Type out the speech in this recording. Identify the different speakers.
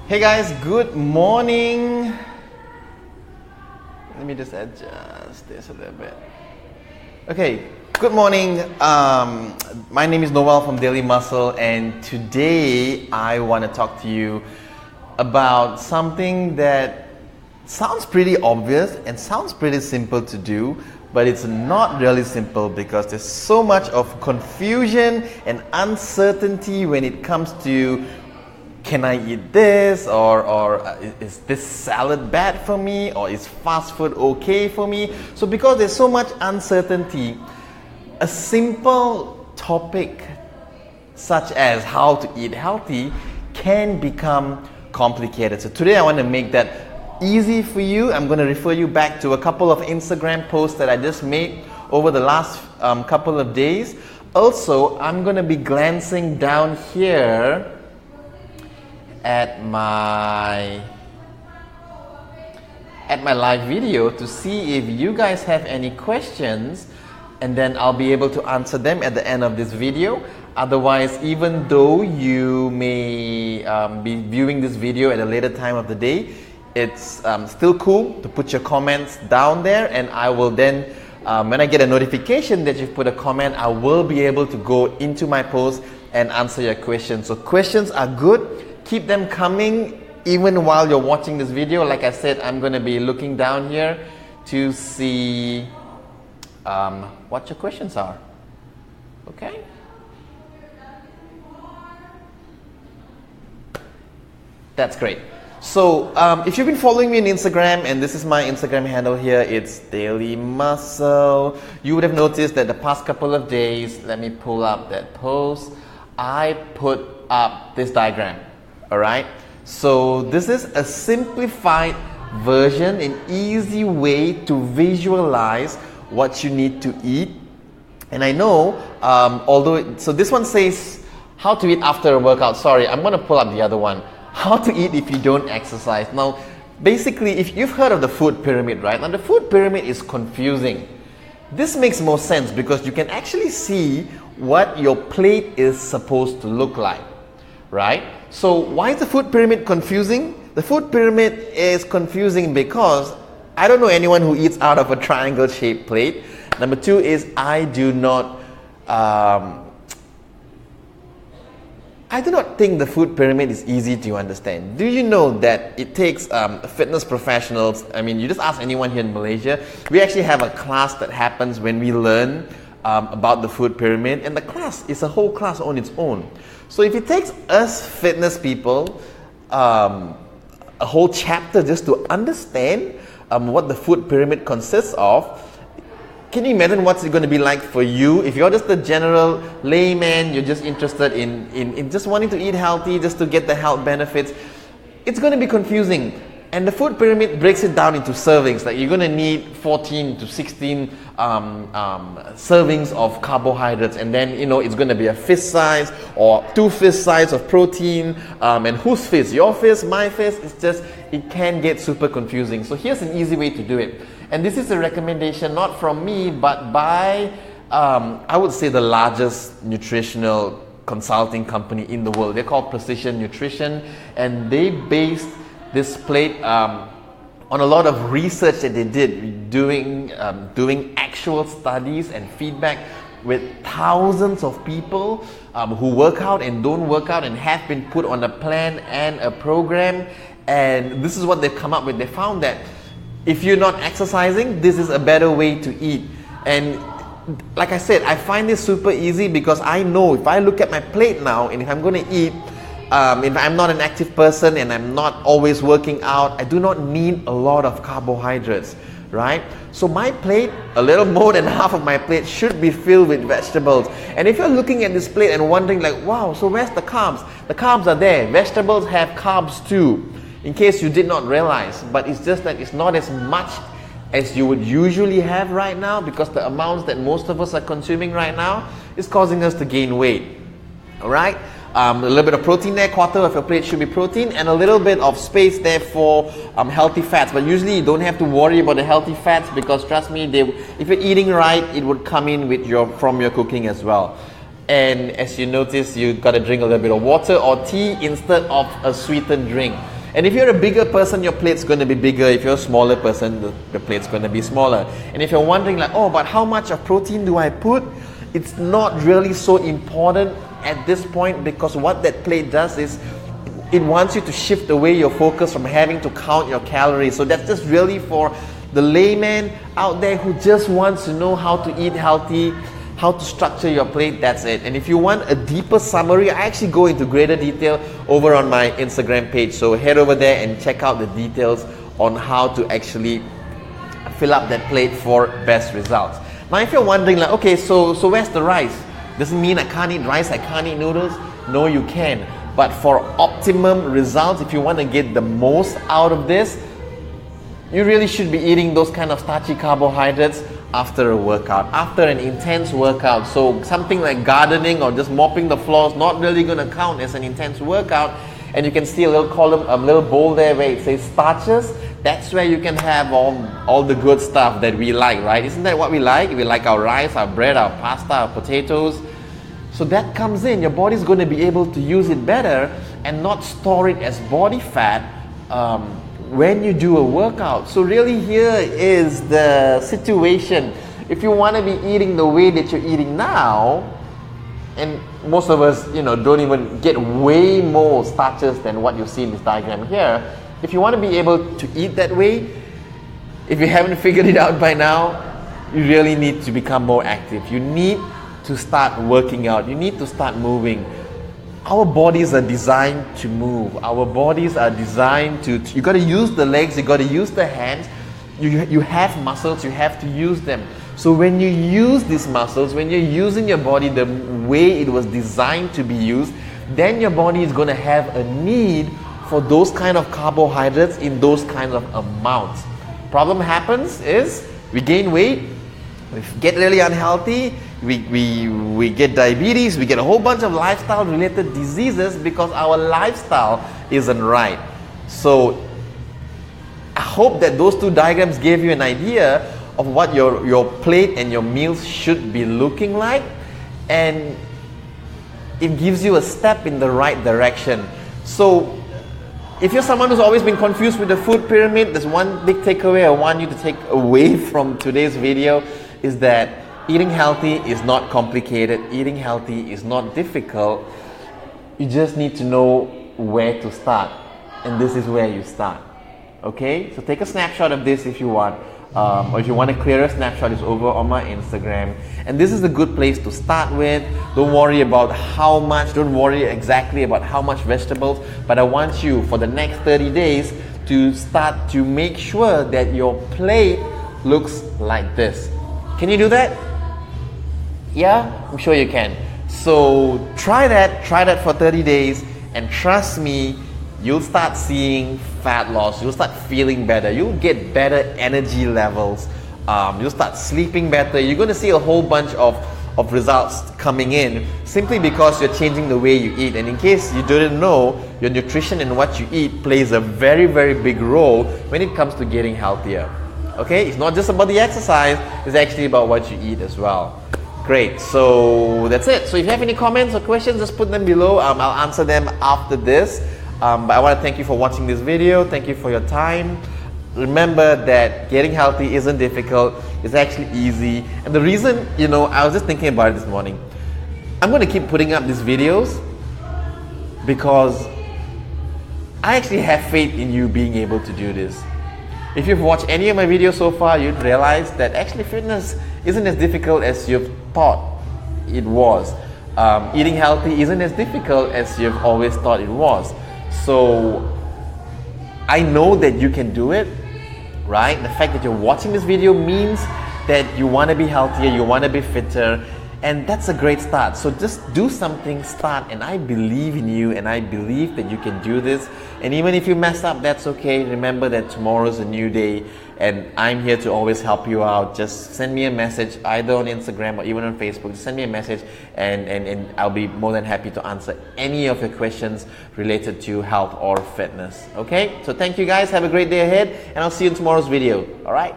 Speaker 1: Hey guys, good morning. Let me just adjust this a little bit. Okay, good morning. My name is Noel from DailyMuscle, and today I want to talk to you about something that sounds pretty obvious and sounds pretty simple to do, but it's not really simple because there's so much of confusion and uncertainty when it comes to can I eat this, or is this salad bad for me, or is fast food okay for me? So because there's so much uncertainty, a simple topic such as how to eat healthy can become complicated. So today I want to make that easy for you. I'm going to refer you back to a couple of Instagram posts that I just made over the last couple of days. Also, I'm going to be glancing down here at my live video to see if you guys have any questions, and then I'll be able to answer them at the end of this video. Otherwise, even though you may be viewing this video at a later time of the day, it's still cool to put your comments down there, and I will then when I get a notification that you've put a comment, I will be able to go into my post and answer your questions. So questions are good. Keep them coming even while you're watching this video. Like I said, I'm going to be looking down here to see what your questions are. Okay? That's great. So if you've been following me on Instagram, and this is my Instagram handle here, it's DailyMuscle, you would have noticed that the past couple of days, let me pull up that post, I put up this diagram. Alright, so this is a simplified version, an easy way to visualize what you need to eat. And I know, so this one says how to eat after a workout. Sorry, I'm going to pull up the other one. How to eat if you don't exercise. Now, basically, if you've heard of the food pyramid, right? Now, the food pyramid is confusing. This makes more sense because you can actually see what your plate is supposed to look like, right? So why is the food pyramid confusing? The food pyramid is confusing because I don't know anyone who eats out of a triangle shaped plate. Number two is I do not think the food pyramid is easy to understand. Do you know that it takes fitness professionals? I mean, you just ask anyone here in Malaysia. We actually have a class that happens when we learn about the food pyramid, and the class is a whole class on its own. So if it takes us fitness people a whole chapter just to understand what the food pyramid consists of, can you imagine what's it going to be like for you if you're just a general layman, you're just interested in just wanting to eat healthy, just to get the health benefits? It's going to be confusing. And the food pyramid breaks it down into servings. Like you're going to need 14 to 16 servings of carbohydrates, and then it's going to be a fist size or 2 fist size of protein. And whose fist? Your fist? My fist? It can get super confusing. So here's an easy way to do it. And this is a recommendation not from me, but by I would say the largest nutritional consulting company in the world. They're called Precision Nutrition, and they based this plate on a lot of research that they did, doing actual studies and feedback with thousands of people who work out and don't work out and have been put on a plan and a program. And this is what they've come up with. They found that if you're not exercising, this is a better way to eat. And like I said, I find this super easy because I know if I look at my plate now and if I'm going to eat, if I'm not an active person and I'm not always working out, I do not need a lot of carbohydrates, right? So my plate, a little more than half of my plate should be filled with vegetables. And if you're looking at this plate and wondering like, wow, so where's the carbs? The carbs are there. Vegetables have carbs too, in case you did not realize. But it's just that it's not as much as you would usually have right now because the amounts that most of us are consuming right now is causing us to gain weight, all right? A little bit of protein there, quarter of your plate should be protein, and a little bit of space there for healthy fats. But usually you don't have to worry about the healthy fats because trust me, if you're eating right, it would come in from your cooking as well. And as you notice, you got to drink a little bit of water or tea instead of a sweetened drink. And if you're a bigger person, your plate's going to be bigger. If you're a smaller person, the plate's going to be smaller. And if you're wondering like, oh, but how much of protein do I put? It's not really so important at this point, because what that plate does is it wants you to shift away your focus from having to count your calories. So that's just really for the layman out there who just wants to know how to eat healthy, how to structure your plate. That's it. And if you want a deeper summary, I actually go into greater detail over on my Instagram page. So head over there and check out the details on how to actually fill up that plate for best results. Now, if you're wondering like, okay, so where's the rice? Doesn't mean I can't eat rice, I can't eat noodles. No, you can. But for optimum results, if you want to get the most out of this, you really should be eating those kind of starchy carbohydrates after a workout, after an intense workout. So something like gardening or just mopping the floors, not really going to count as an intense workout. And you can see a little column, a little bowl there where it says starches. That's where you can have all the good stuff that we like, right? Isn't that what we like? We like our rice, our bread, our pasta, our potatoes. So that comes in. Your body's going to be able to use it better and not store it as body fat when you do a workout. So really here is the situation. If you want to be eating the way that you're eating now, and most of us, don't even get way more starches than what you see in this diagram here. If you want to be able to eat that way, if you haven't figured it out by now, you really need to become more active. You need to start working out. You need to start moving. Our bodies are designed to move. Our bodies are designed to, you got to use the legs, you got to use the hands. You have muscles, you have to use them. So when you use these muscles, when you're using your body the way it was designed to be used, then your body is going to have a need for those kind of carbohydrates in those kinds of amounts. Problem happens is we gain weight, we get really unhealthy, we get diabetes, we get a whole bunch of lifestyle related diseases because our lifestyle isn't right. So I hope that those two diagrams gave you an idea of what your plate and your meals should be looking like, and it gives you a step in the right direction. So if you're someone who's always been confused with the food pyramid, there's one big takeaway I want you to take away from today's video, is that eating healthy is not complicated. Eating healthy is not difficult. You just need to know where to start, and this is where you start. Okay, so take a snapshot of this if you want, or if you want a clearer snapshot, it's over on my Instagram. And this is a good place to start with. Don't worry about how much, don't worry exactly about how much vegetables, but I want you for the next 30 days to start to make sure that your plate looks like this. Can you do that? Yeah, I'm sure you can. So try that for 30 days, and trust me, you'll start seeing fat loss, you'll start feeling better, you'll get better energy levels, you'll start sleeping better. You're going to see a whole bunch of results coming in simply because you're changing the way you eat. And in case you didn't know, your nutrition and what you eat plays a very, very big role when it comes to getting healthier. Okay, it's not just about the exercise, it's actually about what you eat as well. Great, so that's it. So if you have any comments or questions, just put them below. I'll answer them after this. But I want to thank you for watching this video. Thank you for your time. Remember that getting healthy isn't difficult. It's actually easy. And the reason, I was just thinking about it this morning. I'm going to keep putting up these videos because I actually have faith in you being able to do this. If you've watched any of my videos so far, you'd realize that actually fitness isn't as difficult as you've thought it was. Eating healthy isn't as difficult as you've always thought it was. So I know that you can do it, right? The fact that you're watching this video means that you want to be healthier, you want to be fitter, and that's a great start. So just do something, start, and I believe in you, and I believe that you can do this. And even if you mess up, that's okay. Remember that tomorrow's a new day, and I'm here to always help you out. Just send me a message either on Instagram or even on Facebook. Just send me a message, and I'll be more than happy to answer any of your questions related to health or fitness. Okay, so thank you guys, have a great day ahead, and I'll see you in tomorrow's video. All right.